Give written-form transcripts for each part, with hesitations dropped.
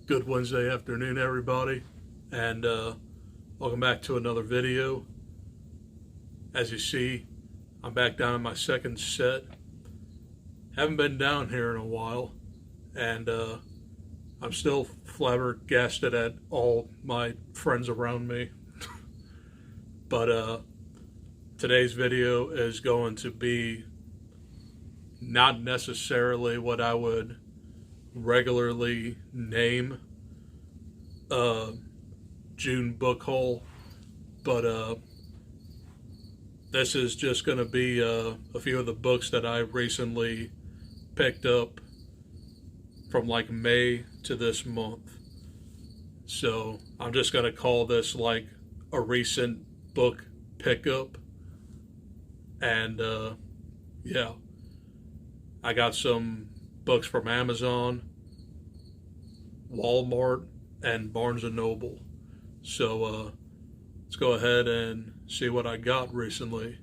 Good Wednesday afternoon, everybody, and welcome back to another video. As you see, I'm back down in my second set. Haven't been down here in a while, and I'm still flabbergasted at all my friends around me. But today's video is going to be not necessarily what I would regularly name June book haul, but this is just going to be a few of the books that I recently picked up from like May to this month. So I'm just going to call this like a recent book pickup. And yeah, I got some books from Amazon, Walmart, and Barnes & Noble. So let's go ahead and see what I got recently.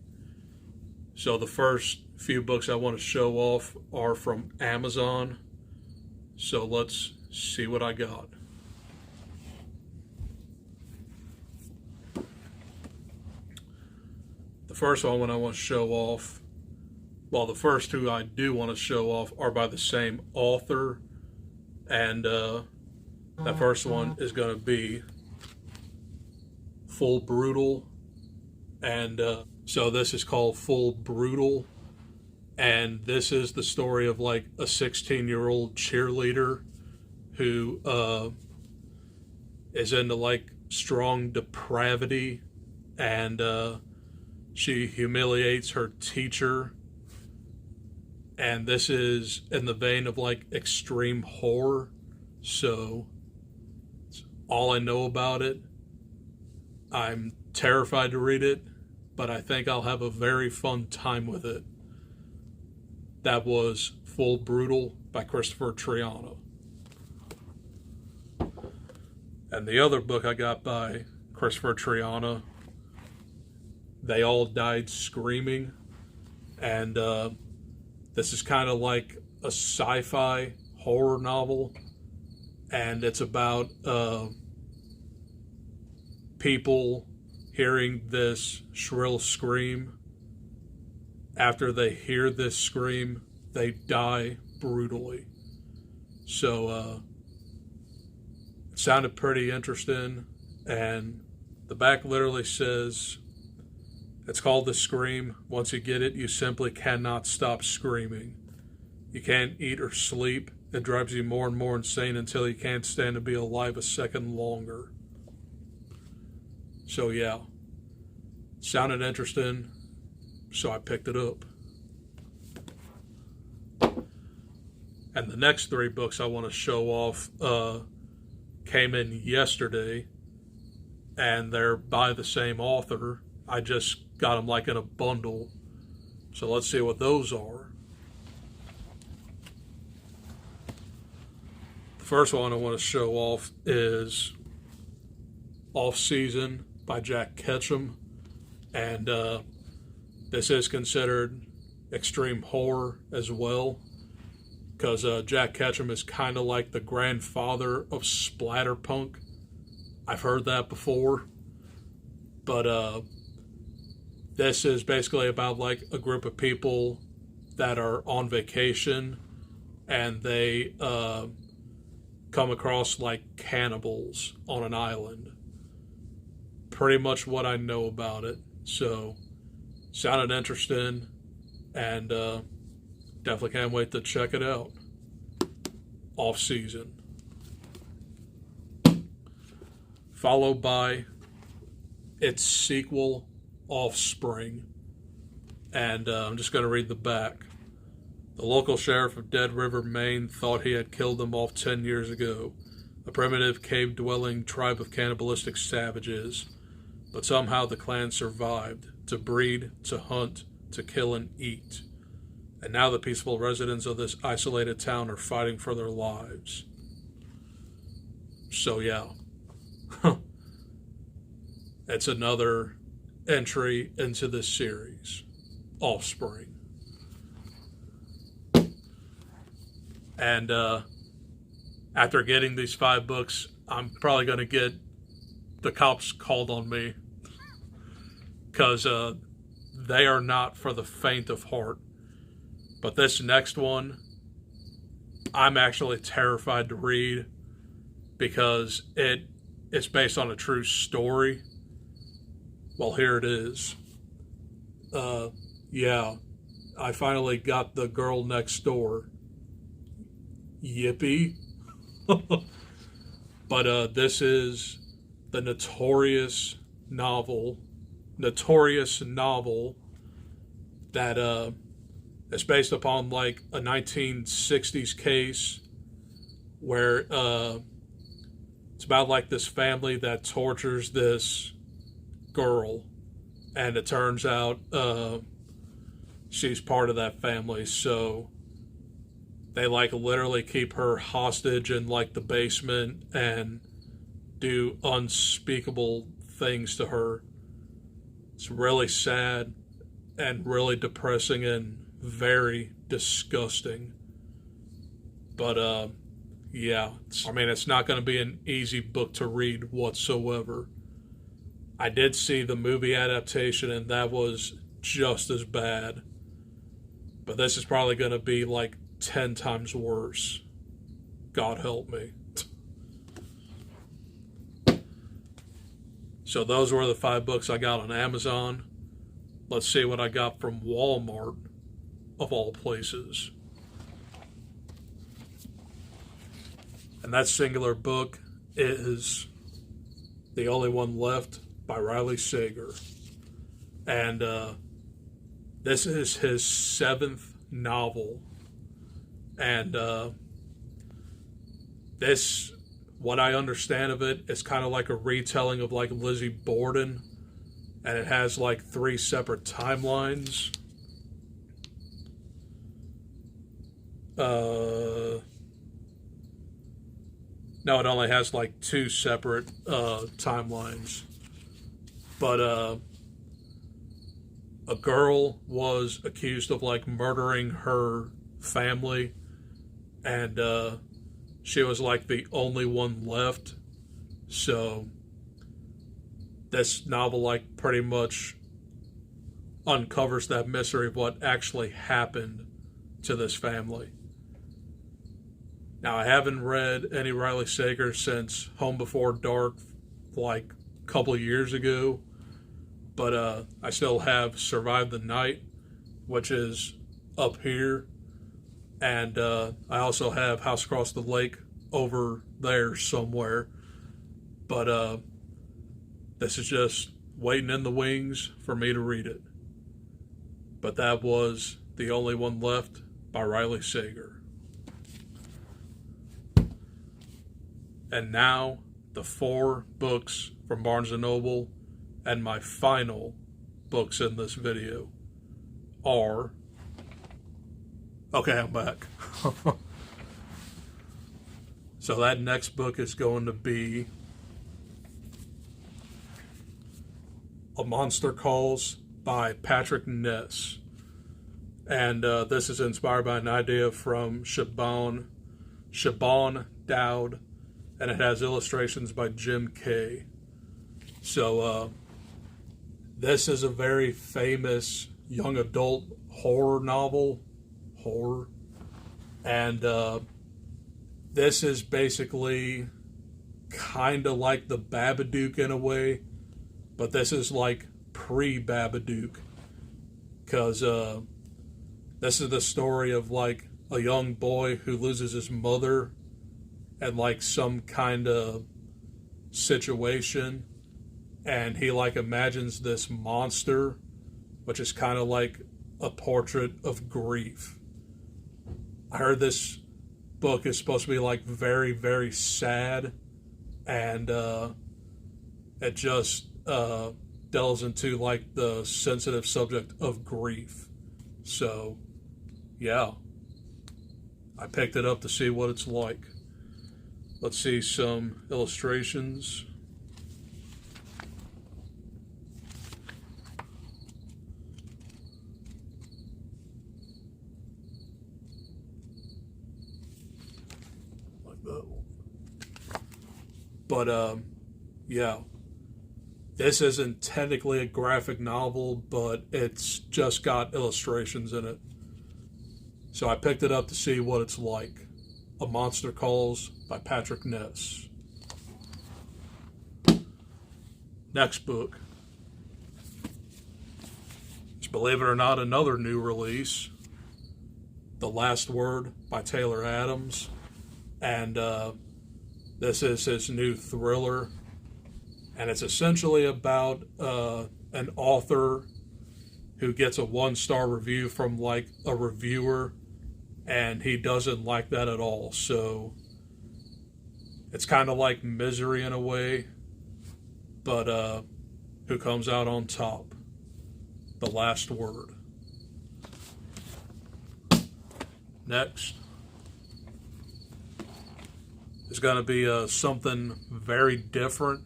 So the first few books I want to show off are from Amazon. So let's see what I got. The first one I want to show off, well, the first two I do want to show off are by the same author, and that first one is going to be Full Brutal, and so this is called Full Brutal, and this is the story of like a 16-year-old cheerleader who is into like strong depravity, and she humiliates her teacher. And this is in the vein of like extreme horror, so it's all I know about it. I'm terrified to read it, but I think I'll have a very fun time with it. That was Full Brutal by Christopher Triana. And the other book I got by Christopher Triana, They All Died Screaming, and this is kind of like a sci-fi horror novel, and it's about people hearing this shrill scream. After they hear this scream, they die brutally. So it sounded pretty interesting, and the back literally says, it's called The Scream. Once you get it, you simply cannot stop screaming. You can't eat or sleep. It drives you more and more insane until you can't stand to be alive a second longer. So yeah, sounded interesting, so I picked it up. And the next three books I want to show off came in yesterday, and they're by the same author. I just got them like in a bundle. So let's see what those are. The first one I want to show off is Off Season by Jack Ketchum. And this is considered extreme horror as well, because Jack Ketchum is kind of like the grandfather of splatterpunk. I've heard that before. But this is basically about like a group of people that are on vacation, and they come across like cannibals on an island. Pretty much what I know about it. So sounded interesting, and definitely can't wait to check it out. Off Season. Followed by its sequel, Offspring, and I'm just going to read the back. The local sheriff of Dead River, Maine, thought he had killed them off 10 years ago, a primitive cave-dwelling tribe of cannibalistic savages, but somehow the clan survived, to breed, to hunt, to kill and eat, and now the peaceful residents of this isolated town are fighting for their lives. So yeah, it's another entry into this series, after getting these 5 books, I'm probably going to get the cops called on me because they are not for the faint of heart. But this next one, I'm actually terrified to read because it's based on a true story. Well, here it is. Yeah, I finally got the girl next door. Yippee. But this is the notorious novel that is based upon like a 1960s case where it's about like this family that tortures this girl, and it turns out she's part of that family, so they like literally keep her hostage in like the basement and do unspeakable things to her. It's really sad and really depressing and very disgusting. But yeah, I mean, it's not going to be an easy book to read whatsoever. I did see the movie adaptation, and that was just as bad. But this is probably going to be like 10 times worse. God help me. So those were the 5 books I got on Amazon. Let's see what I got from Walmart, of all places. And that singular book is The Only One Left by Riley Sager. And this is his 7th novel. And this, what I understand of it, is kind of like a retelling of like Lizzie Borden. And it has like 3 separate timelines. No, it only has like 2 separate timelines. But a girl was accused of like murdering her family, and she was like the only one left. So this novel like pretty much uncovers that mystery of what actually happened to this family. Now, I haven't read any Riley Sager since Home Before Dark, like a couple of years ago, but I still have Survive the Night, which is up here, and I also have House Across the Lake over there somewhere, but this is just waiting in the wings for me to read it. But that was The Only One Left by Riley Sager. And now, the 4 books from Barnes & Noble and my final books in this video are... Okay, I'm back. So that next book is going to be A Monster Calls by Patrick Ness. And this is inspired by an idea from Siobhan Dowd, and it has illustrations by Jim Kay. So this is a very famous young adult horror novel. And this is basically kind of like the Babadook in a way, but this is like pre-Babadook, because this is the story of like a young boy who loses his mother and like some kind of situation, and he like imagines this monster, which is kind of like a portrait of grief. I heard this book is supposed to be like very, very sad, and it just delves into like the sensitive subject of grief. So yeah, I picked it up to see what it's like. Let's see some illustrations. Like that one. But yeah, this isn't technically a graphic novel, but it's just got illustrations in it. So I picked it up to see what it's like. A Monster Calls by Patrick Ness. Next book is, believe it or not, another new release. The Last Word by Taylor Adams. And this is his new thriller. And it's essentially about an author who gets a 1-star review from like a reviewer, and he doesn't like that at all. So it's kind of like Misery in a way, but who comes out on top? The Last Word. Next is going to be something very different.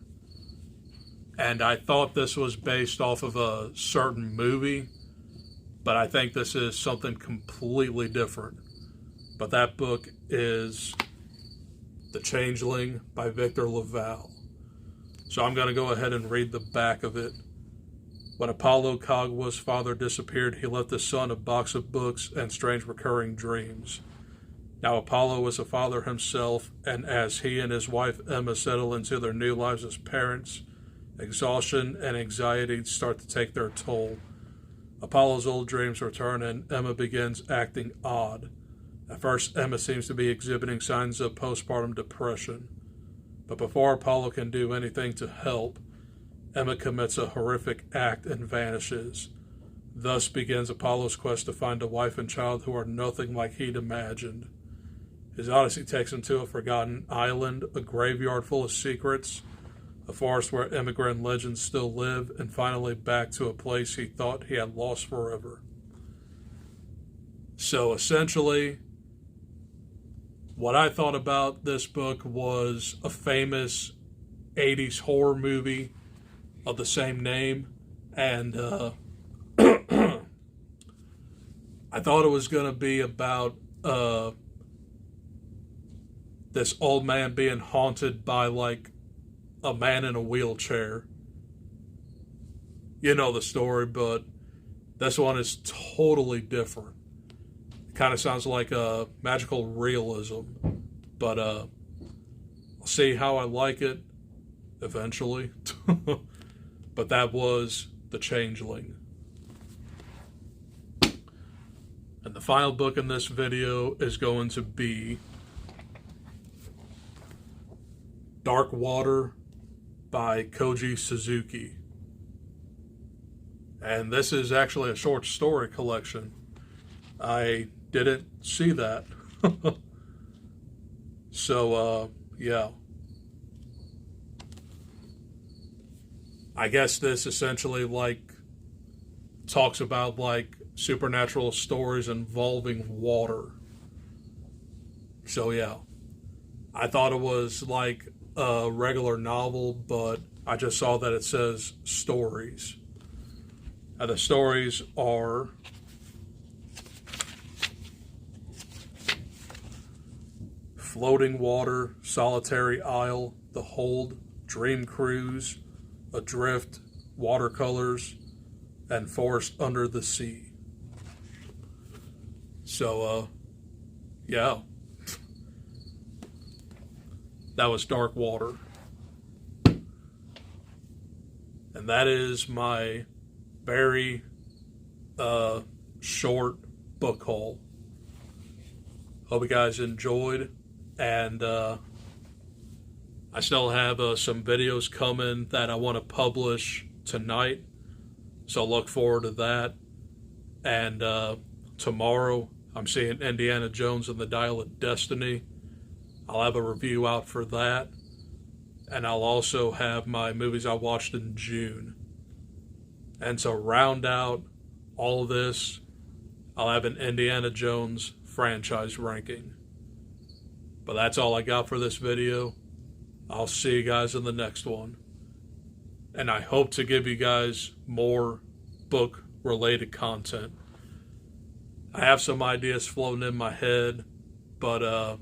And I thought this was based off of a certain movie, but I think this is something completely different. But that book is The Changeling by Victor Lavalle. So I'm going to go ahead and read the back of it. When Apollo Kagwa's father disappeared, he left his son a box of books and strange recurring dreams. Now Apollo was a father himself, and as he and his wife Emma settle into their new lives as parents, exhaustion and anxiety start to take their toll. Apollo's old dreams return, and Emma begins acting odd. At first, Emma seems to be exhibiting signs of postpartum depression. But before Apollo can do anything to help, Emma commits a horrific act and vanishes. Thus begins Apollo's quest to find a wife and child who are nothing like he'd imagined. His odyssey takes him to a forgotten island, a graveyard full of secrets, a forest where immigrant legends still live, and finally back to a place he thought he had lost forever. So essentially, what I thought about this book was a famous 80s horror movie of the same name, and I thought it was going to be about this old man being haunted by like a man in a wheelchair. You know the story, but this one is totally different. It kind of sounds like a magical realism, but I'll see how I like it eventually. But that was The Changeling. And the final book in this video is going to be Dark Water by Koji Suzuki. And this is actually a short story collection. I didn't see that. So, yeah. I guess this essentially like talks about like supernatural stories involving water. So yeah, I thought it was like a regular novel, but I just saw that it says stories. And the stories are Floating Water, Solitary Isle, The Hold, Dream Cruise, Adrift, Watercolors, and Forest Under the Sea. So, yeah. That was Dark Water. And that is my very short book haul. Hope you guys enjoyed. And I still have some videos coming that I want to publish tonight. So look forward to that. And tomorrow I'm seeing Indiana Jones and the Dial of Destiny. I'll have a review out for that. And I'll also have my movies I watched in June. And to round out all of this, I'll have an Indiana Jones franchise ranking. But that's all I got for this video. I'll see you guys in the next one. And I hope to give you guys more book-related content. I have some ideas floating in my head, but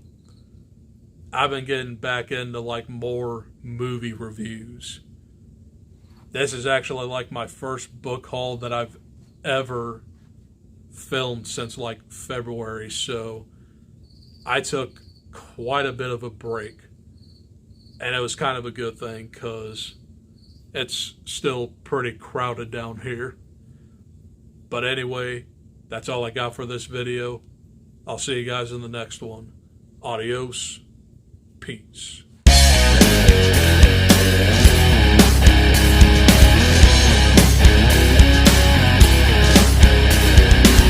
I've been getting back into like more movie reviews. This is actually like my first book haul that I've ever filmed since like February, so I took quite a bit of a break, and it was kind of a good thing because it's still pretty crowded down here. But anyway, that's all I got for this video. I'll see you guys in the next one. Adios. Peace.